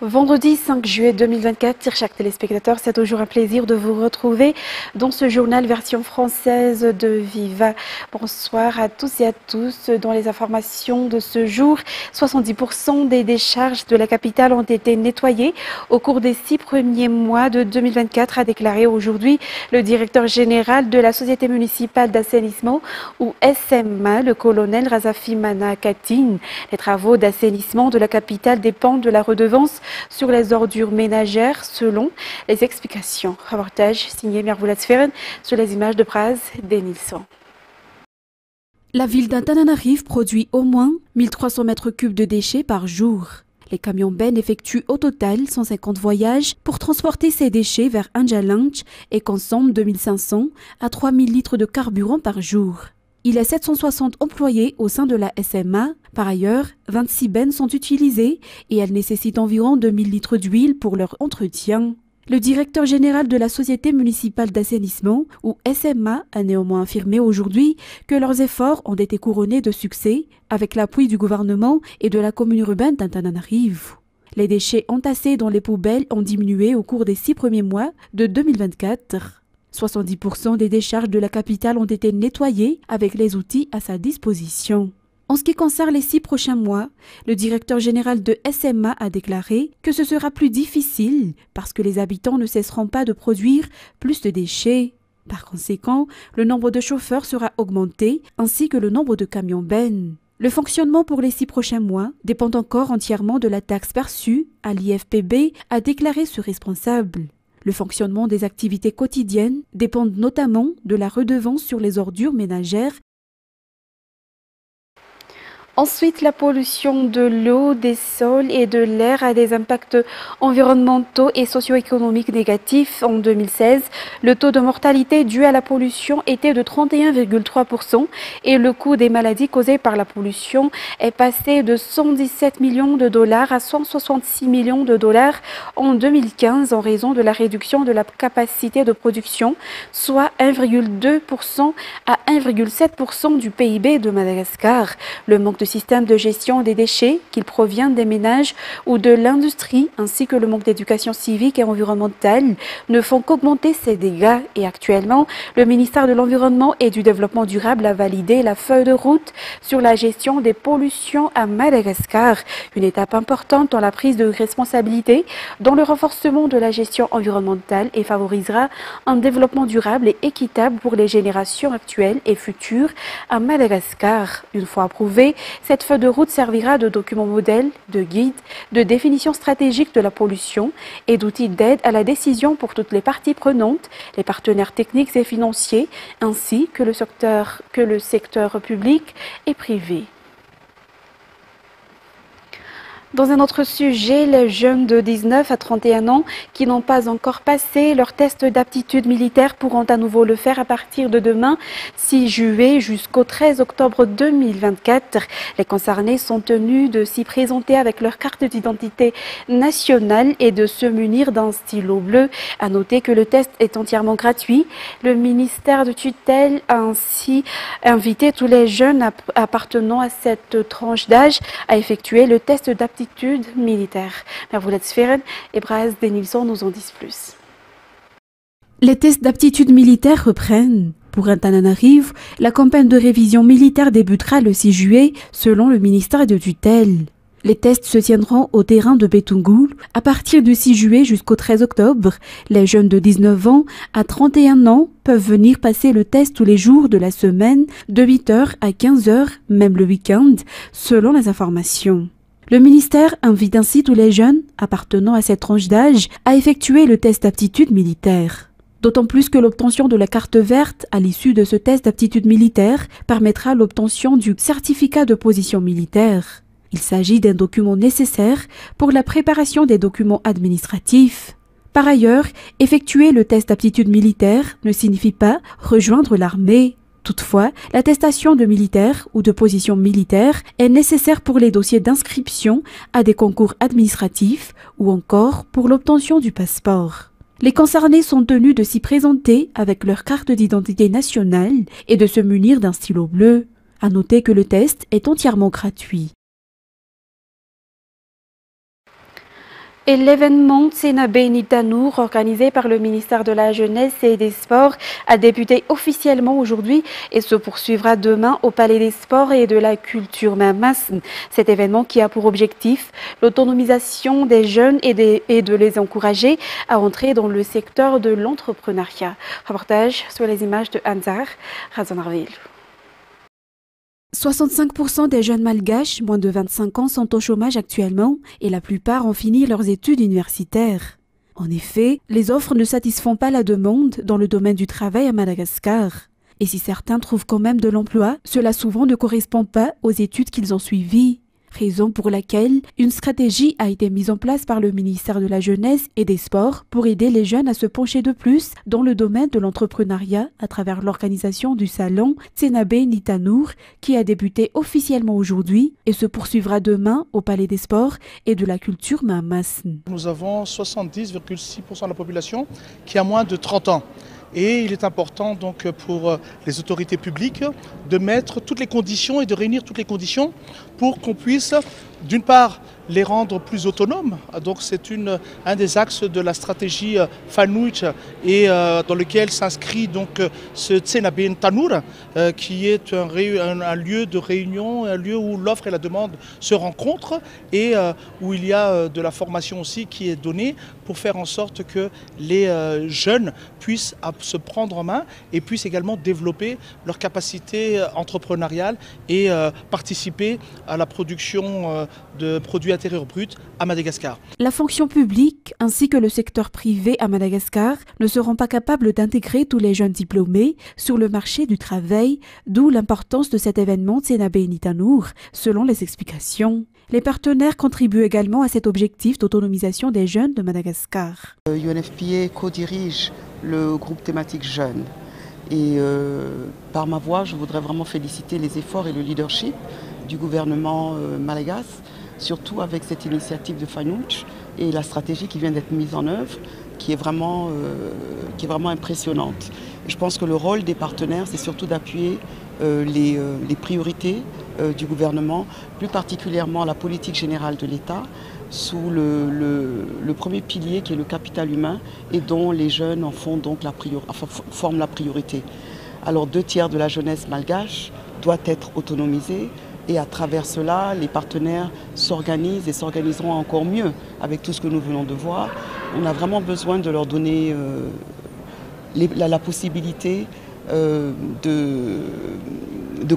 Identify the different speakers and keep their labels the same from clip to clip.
Speaker 1: Vendredi 5 juillet 2024, chers téléspectateurs, c'est toujours un plaisir de vous retrouver dans ce journal version française de Viva. Bonsoir à tous et à tous. Dans les informations de ce jour, 70% des décharges de la capitale ont été nettoyées au cours des 6 premiers mois de 2024, a déclaré aujourd'hui le directeur général de la Société municipale d'assainissement ou SMA, le colonel Razafi Mana Katine. Les travaux d'assainissement de la capitale dépendent de la redevance sur les ordures ménagères selon les explications. Reportage signé Mirvoula Tsferen sur les images de Praz Denilson.
Speaker 2: La ville d'Antananarive produit au moins 1300 mètres cubes de déchets par jour. Les camions bennes effectuent au total 150 voyages pour transporter ces déchets vers Anjalanch et consomment 2500 à 3000 litres de carburant par jour. Il y a 760 employés au sein de la SMA. Par ailleurs, 26 bennes sont utilisées et elles nécessitent environ 2000 litres d'huile pour leur entretien. Le directeur général de la Société municipale d'assainissement, ou SMA, a néanmoins affirmé aujourd'hui que leurs efforts ont été couronnés de succès avec l'appui du gouvernement et de la commune urbaine d'Antananarive. Les déchets entassés dans les poubelles ont diminué au cours des 6 premiers mois de 2024. 70% des décharges de la capitale ont été nettoyées avec les outils à sa disposition. En ce qui concerne les 6 prochains mois, le directeur général de SMA a déclaré que ce sera plus difficile parce que les habitants ne cesseront pas de produire plus de déchets. Par conséquent, le nombre de chauffeurs sera augmenté ainsi que le nombre de camions bennes. Le fonctionnement pour les 6 prochains mois dépend encore entièrement de la taxe perçue à l'IFPB, a déclaré ce responsable. Le fonctionnement des activités quotidiennes dépend notamment de la redevance sur les ordures ménagères.
Speaker 1: Ensuite, la pollution de l'eau, des sols et de l'air a des impacts environnementaux et socio-économiques négatifs. En 2016, le taux de mortalité dû à la pollution était de 31,3% et le coût des maladies causées par la pollution est passé de 117 millions de dollars à 166 millions de dollars en 2015 en raison de la réduction de la capacité de production, soit 1,2% à 1,7% du PIB de Madagascar. Le manque de système de gestion des déchets, qu'ils proviennent des ménages ou de l'industrie, ainsi que le manque d'éducation civique et environnementale, ne font qu'augmenter ces dégâts. Et actuellement, le ministère de l'Environnement et du Développement durable a validé la feuille de route sur la gestion des pollutions à Madagascar, une étape importante dans la prise de responsabilité, dans le renforcement de la gestion environnementale et favorisera un développement durable et équitable pour les générations actuelles et futures à Madagascar. Une fois approuvée, cette feuille de route servira de document modèle, de guide, de définition stratégique de la pollution et d'outil d'aide à la décision pour toutes les parties prenantes, les partenaires techniques et financiers, ainsi que le secteur public et privé. Dans un autre sujet, les jeunes de 19 à 31 ans qui n'ont pas encore passé leur test d'aptitude militaire pourront à nouveau le faire à partir de demain, 6 juillet jusqu'au 13 octobre 2024. Les concernés sont tenus de s'y présenter avec leur carte d'identité nationale et de se munir d'un stylo bleu. À noter que le test est entièrement gratuit. Le ministère de tutelle a ainsi invité tous les jeunes appartenant à cette tranche d'âge à effectuer le test d'aptitude militaire. Mirvoula Tsferen et Praz Denilson nous en disent plus.
Speaker 2: Les tests d'aptitude militaire reprennent. Pour Antananarive, la campagne de révision militaire débutera le 6 juillet selon le ministère de tutelle. Les tests se tiendront au terrain de Betungul à partir du 6 juillet jusqu'au 13 octobre. Les jeunes de 19 ans à 31 ans peuvent venir passer le test tous les jours de la semaine de 8h à 15h, même le week-end, selon les informations. Le ministère invite ainsi tous les jeunes appartenant à cette tranche d'âge à effectuer le test d'aptitude militaire. D'autant plus que l'obtention de la carte verte à l'issue de ce test d'aptitude militaire permettra l'obtention du certificat de position militaire. Il s'agit d'un document nécessaire pour la préparation des documents administratifs. Par ailleurs, effectuer le test d'aptitude militaire ne signifie pas rejoindre l'armée. Toutefois, l'attestation de militaire ou de position militaire est nécessaire pour les dossiers d'inscription à des concours administratifs ou encore pour l'obtention du passeport. Les concernés sont tenus de s'y présenter avec leur carte d'identité nationale et de se munir d'un stylo bleu. À noter que le test est entièrement gratuit.
Speaker 1: Et l'événement Tsena Benitanour, organisé par le ministère de la Jeunesse et des Sports, a débuté officiellement aujourd'hui et se poursuivra demain au Palais des Sports et de la Culture Mamas. Cet événement qui a pour objectif l'autonomisation des jeunes et de les encourager à entrer dans le secteur de l'entrepreneuriat. Reportage sur les images de Anzar Razonarville.
Speaker 2: 65% des jeunes malgaches, moins de 25 ans, sont au chômage actuellement et la plupart ont fini leurs études universitaires. En effet, les offres ne satisfont pas la demande dans le domaine du travail à Madagascar. Et si certains trouvent quand même de l'emploi, cela souvent ne correspond pas aux études qu'ils ont suivies. Raison pour laquelle une stratégie a été mise en place par le ministère de la Jeunesse et des Sports pour aider les jeunes à se pencher de plus dans le domaine de l'entrepreneuriat à travers l'organisation du salon Tsena Benitanour qui a débuté officiellement aujourd'hui et se poursuivra demain au Palais des Sports et de la Culture Mamas.
Speaker 3: Nous avons 70,6% de la population qui a moins de 30 ans. Et il est important donc pour les autorités publiques de mettre toutes les conditions et de réunir toutes les conditions pour qu'on puisse d'une part les rendre plus autonomes. Donc c'est un des axes de la stratégie Fanouch et dans lequel s'inscrit donc ce Tsena Benitanour qui est un lieu de réunion, un lieu où l'offre et la demande se rencontrent et où il y a de la formation aussi qui est donnée pour faire en sorte que les jeunes puissent se prendre en main et puissent également développer leur capacité entrepreneuriale et participer à la production de produits intérieurs bruts à Madagascar.
Speaker 2: La fonction publique ainsi que le secteur privé à Madagascar ne seront pas capables d'intégrer tous les jeunes diplômés sur le marché du travail, d'où l'importance de cet événement Tsena Benitanour, selon les explications. Les partenaires contribuent également à cet objectif d'autonomisation des jeunes de Madagascar.
Speaker 4: UNFPA co-dirige le groupe thématique jeunes et par ma voix, je voudrais vraiment féliciter les efforts et le leadership du gouvernement malagasy, surtout avec cette initiative de Fanouch et la stratégie qui vient d'être mise en œuvre, qui est vraiment impressionnante. Et je pense que le rôle des partenaires, c'est surtout d'appuyer les priorités du gouvernement, plus particulièrement la politique générale de l'État, sous le premier pilier qui est le capital humain et dont les jeunes en font donc forment la priorité. Alors 2/3 de la jeunesse malgache doit être autonomisée. Et à travers cela, les partenaires s'organisent et s'organiseront encore mieux avec tout ce que nous venons de voir. On a vraiment besoin de leur donner la possibilité de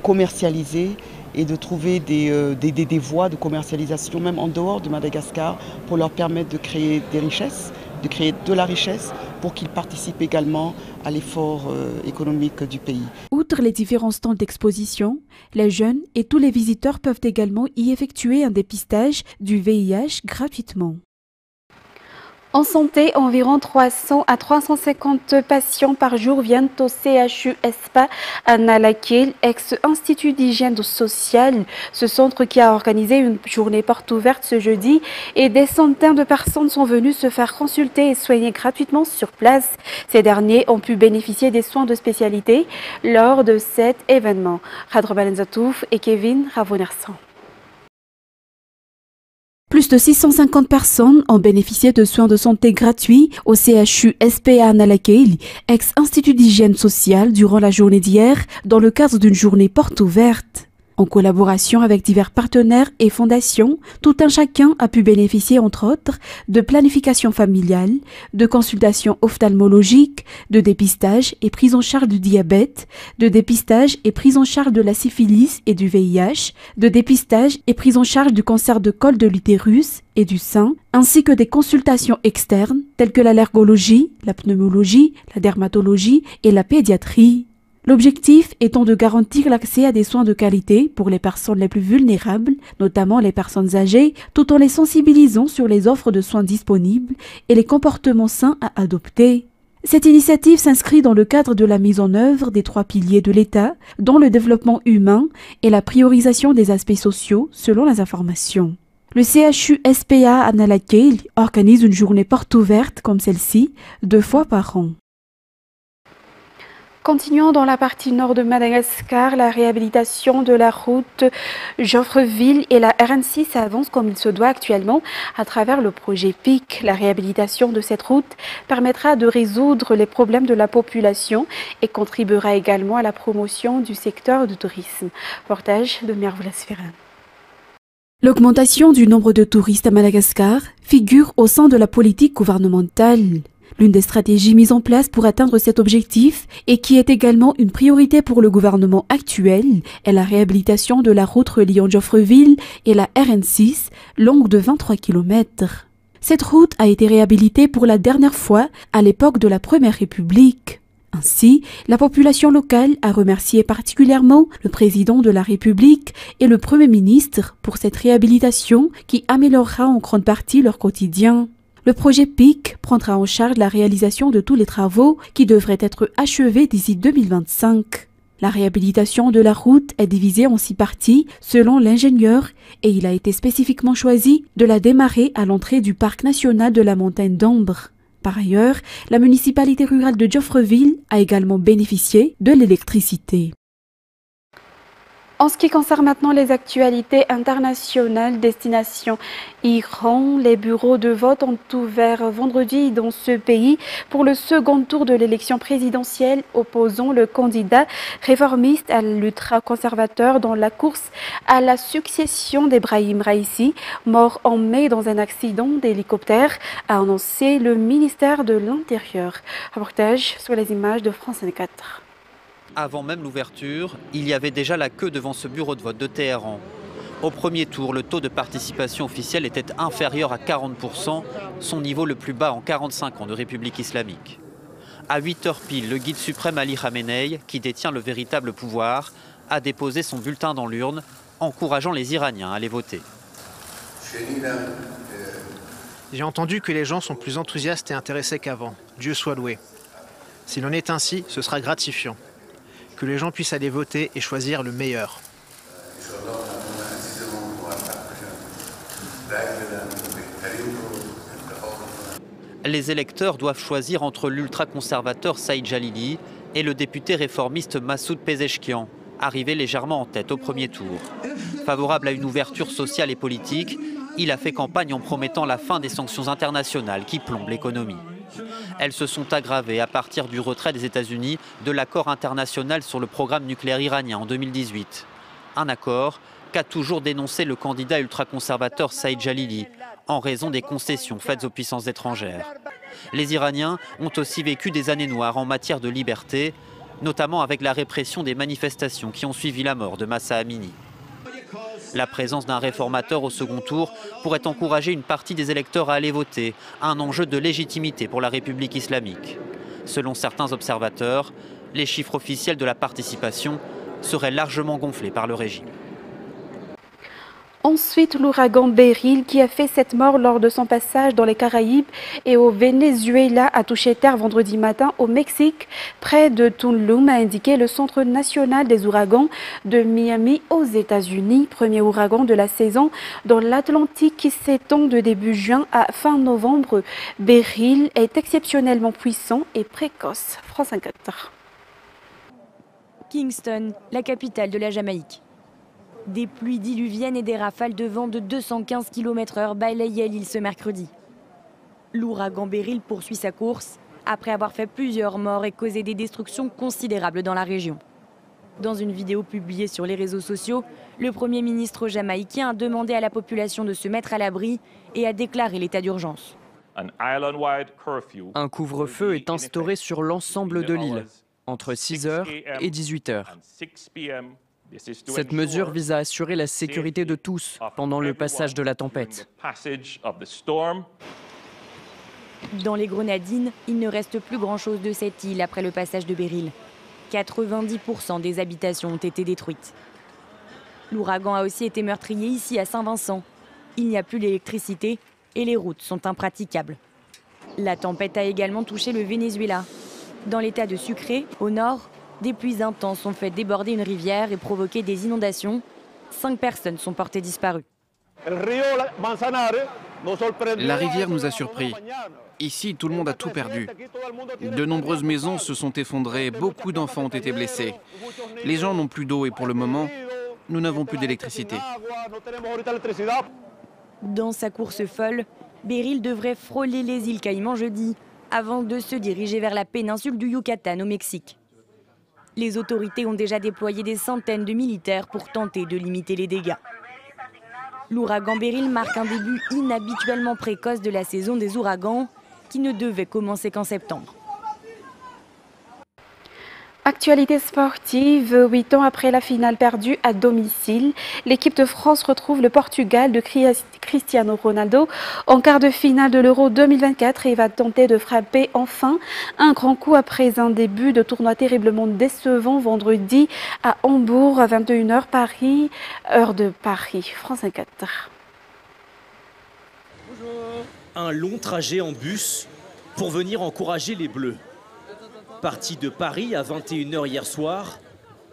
Speaker 4: commercialiser et de trouver des voies de commercialisation, même en dehors de Madagascar, pour leur permettre de créer des richesses, de créer de la richesse pour qu'ils participent également à l'effort économique du pays.
Speaker 2: Outre les différents stands d'exposition, les jeunes et tous les visiteurs peuvent également y effectuer un dépistage du VIH gratuitement.
Speaker 1: En santé, environ 300 à 350 patients par jour viennent au CHU ESPA à Nalakil, ex-Institut d'hygiène sociale. Ce centre qui a organisé une journée porte ouverte ce jeudi et des centaines de personnes sont venues se faire consulter et soigner gratuitement sur place. Ces derniers ont pu bénéficier des soins de spécialité lors de cet événement. Radro Balenzatouf et Kevin Ravonersan.
Speaker 2: Plus de 650 personnes ont bénéficié de soins de santé gratuits au CHU SPA Nalakil, ex-Institut d'hygiène sociale, durant la journée d'hier, dans le cadre d'une journée porte ouverte. En collaboration avec divers partenaires et fondations, tout un chacun a pu bénéficier entre autres de planification familiale, de consultations ophtalmologiques, de dépistage et prise en charge du diabète, de dépistage et prise en charge de la syphilis et du VIH, de dépistage et prise en charge du cancer de col de l'utérus et du sein, ainsi que des consultations externes telles que l'allergologie, la pneumologie, la dermatologie et la pédiatrie. L'objectif étant de garantir l'accès à des soins de qualité pour les personnes les plus vulnérables, notamment les personnes âgées, tout en les sensibilisant sur les offres de soins disponibles et les comportements sains à adopter. Cette initiative s'inscrit dans le cadre de la mise en œuvre des 3 piliers de l'État, dont le développement humain et la priorisation des aspects sociaux selon les informations. Le CHU SPA à Nalakil organise une journée porte ouverte comme celle-ci 2 fois par an.
Speaker 1: Continuons dans la partie nord de Madagascar, la réhabilitation de la route Joffreville et la RN6 avance comme il se doit actuellement à travers le projet PIC. La réhabilitation de cette route permettra de résoudre les problèmes de la population et contribuera également à la promotion du secteur du tourisme. Reportage de Merveille Sféran.
Speaker 2: L'augmentation du nombre de touristes à Madagascar figure au sein de la politique gouvernementale. L'une des stratégies mises en place pour atteindre cet objectif et qui est également une priorité pour le gouvernement actuel est la réhabilitation de la route reliant Joffreville et la RN6, longue de 23 km. Cette route a été réhabilitée pour la dernière fois à l'époque de la Première République. Ainsi, la population locale a remercié particulièrement le président de la République et le Premier ministre pour cette réhabilitation qui améliorera en grande partie leur quotidien. Le projet PIC prendra en charge la réalisation de tous les travaux qui devraient être achevés d'ici 2025. La réhabilitation de la route est divisée en 6 parties selon l'ingénieur et il a été spécifiquement choisi de la démarrer à l'entrée du parc national de la montagne d'Ambre. Par ailleurs, la municipalité rurale de Joffreville a également bénéficié de l'électricité.
Speaker 1: En ce qui concerne maintenant les actualités internationales, destination Iran, les bureaux de vote ont ouvert vendredi dans ce pays pour le second tour de l'élection présidentielle opposant le candidat réformiste à l'ultra-conservateur dans la course à la succession d'Ebrahim Raïssi, mort en mai dans un accident d'hélicoptère, a annoncé le ministère de l'Intérieur. Reportage sur les images de France 24.
Speaker 5: Avant même l'ouverture, il y avait déjà la queue devant ce bureau de vote de Téhéran. Au premier tour, le taux de participation officielle était inférieur à 40%, son niveau le plus bas en 45 ans de République islamique. À 8h pile, le guide suprême Ali Khamenei, qui détient le véritable pouvoir, a déposé son bulletin dans l'urne, encourageant les Iraniens à aller voter.
Speaker 6: J'ai entendu que les gens sont plus enthousiastes et intéressés qu'avant. Dieu soit loué. S'il en est ainsi, ce sera gratifiant. Que les gens puissent aller voter et choisir le meilleur.
Speaker 5: Les électeurs doivent choisir entre l'ultra-conservateur Saïd Jalili et le député réformiste Massoud Pezeshkian, arrivé légèrement en tête au premier tour. Favorable à une ouverture sociale et politique, il a fait campagne en promettant la fin des sanctions internationales qui plombent l'économie. Elles se sont aggravées à partir du retrait des États-Unis de l'accord international sur le programme nucléaire iranien en 2018. Un accord qu'a toujours dénoncé le candidat ultra-conservateur Saïd Jalili en raison des concessions faites aux puissances étrangères. Les Iraniens ont aussi vécu des années noires en matière de liberté, notamment avec la répression des manifestations qui ont suivi la mort de Mahsa Amini. La présence d'un réformateur au second tour pourrait encourager une partie des électeurs à aller voter, un enjeu de légitimité pour la République islamique. Selon certains observateurs, les chiffres officiels de la participation seraient largement gonflés par le régime.
Speaker 1: Ensuite, l'ouragan Beryl, qui a fait 7 morts lors de son passage dans les Caraïbes et au Venezuela, a touché terre vendredi matin au Mexique, près de Tulum, a indiqué le Centre national des ouragans de Miami aux États-Unis. Premier ouragan de la saison dans l'Atlantique qui s'étend de début juin à fin novembre. Beryl est exceptionnellement puissant et précoce. France 24.
Speaker 7: Kingston, la capitale de la Jamaïque. Des pluies diluviennes et des rafales de vent de 215 km/h balayaient l'île ce mercredi. L'ouragan Beryl poursuit sa course après avoir fait plusieurs morts et causé des destructions considérables dans la région. Dans une vidéo publiée sur les réseaux sociaux, le Premier ministre jamaïcain a demandé à la population de se mettre à l'abri et a déclaré l'état d'urgence.
Speaker 8: Un couvre-feu est instauré sur l'ensemble de l'île, entre 6h et 18h. Cette mesure vise à assurer la sécurité de tous pendant le passage de la tempête.
Speaker 7: Dans les Grenadines, il ne reste plus grand-chose de cette île après le passage de Beryl. 90% des habitations ont été détruites. L'ouragan a aussi été meurtrier ici à Saint-Vincent. Il n'y a plus d'électricité et les routes sont impraticables. La tempête a également touché le Venezuela. Dans l'état de Sucre, au nord, des pluies intenses ont fait déborder une rivière et provoqué des inondations. 5 personnes sont portées disparues.
Speaker 9: La rivière nous a surpris. Ici, tout le monde a tout perdu. De nombreuses maisons se sont effondrées, beaucoup d'enfants ont été blessés. Les gens n'ont plus d'eau et pour le moment, nous n'avons plus d'électricité.
Speaker 7: Dans sa course folle, Beryl devrait frôler les îles Caïmans jeudi, avant de se diriger vers la péninsule du Yucatan au Mexique. Les autorités ont déjà déployé des centaines de militaires pour tenter de limiter les dégâts. L'ouragan Beryl marque un début inhabituellement précoce de la saison des ouragans, qui ne devait commencer qu'en septembre.
Speaker 1: Actualité sportive, 8 ans après la finale perdue à domicile, l'équipe de France retrouve le Portugal de Cristiano Ronaldo en quart de finale de l'Euro 2024 et va tenter de frapper enfin un grand coup après un début de tournoi terriblement décevant vendredi à Hambourg à 21 h Paris, heure de Paris. France 24.
Speaker 10: Un long trajet en bus pour venir encourager les Bleus. Parti de Paris à 21 h hier soir,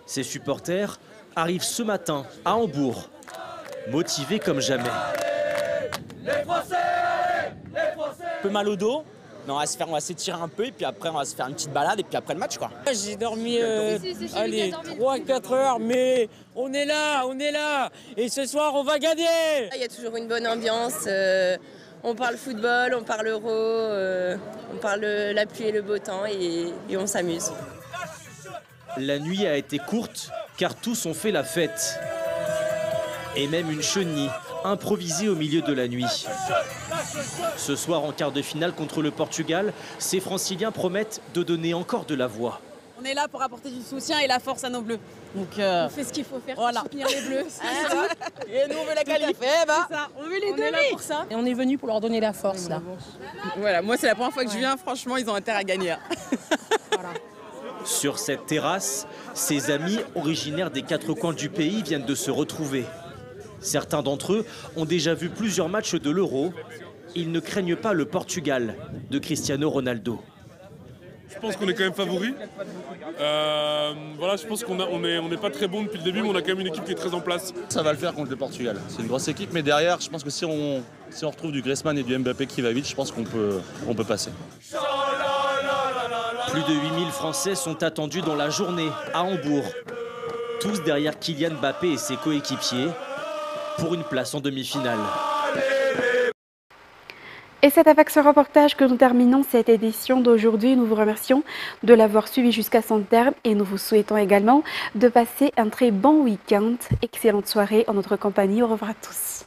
Speaker 10: ses supporters arrivent ce matin à Hambourg, motivés comme jamais.
Speaker 11: Les Français, un peu mal au dos, mais on va s'étirer un peu et puis après on va se faire une petite balade et puis après le match quoi. J'ai dormi 3-4 heures, mais on est là et ce soir on va gagner.
Speaker 12: Il y a toujours une bonne ambiance. On parle football, on parle euro, on parle la pluie et le beau temps et on s'amuse.
Speaker 10: La nuit a été courte car tous ont fait la fête. Et même une chenille improvisée au milieu de la nuit. Ce soir en quart de finale contre le Portugal, ces Franciliens promettent de donner encore de la voix.
Speaker 13: On est là pour apporter du soutien et la force à nos Bleus. Donc
Speaker 12: on fait ce qu'il faut faire pour soutenir les Bleus.
Speaker 13: Et nous on veut la qualifier. On veut les donner.
Speaker 12: Pour ça.
Speaker 13: Et on est venu pour leur donner la force là. Voilà, moi c'est la première fois que je viens. Franchement, ils ont intérêt à gagner.
Speaker 12: Voilà.
Speaker 10: Sur cette terrasse, ses amis originaires des 4 coins du pays viennent de se retrouver. Certains d'entre eux ont déjà vu plusieurs matchs de l'Euro. Ils ne craignent pas le Portugal de Cristiano Ronaldo.
Speaker 14: Je pense qu'on est quand même favori. Voilà, je pense qu'on n'est pas très bon depuis le début, mais on a quand même une équipe qui est très en place.
Speaker 15: Ça va le faire contre le Portugal. C'est une grosse équipe, mais derrière, je pense que si on retrouve du Griezmann et du Mbappé qui va vite, je pense qu'on peut passer.
Speaker 10: Plus de 8000 Français sont attendus dans la journée à Hambourg. Tous derrière Kylian Mbappé et ses coéquipiers pour une place en demi-finale.
Speaker 1: Et c'est avec ce reportage que nous terminons cette édition d'aujourd'hui. Nous vous remercions de l'avoir suivi jusqu'à son terme et nous vous souhaitons également de passer un très bon week-end. Excellente soirée en notre compagnie. Au revoir à tous.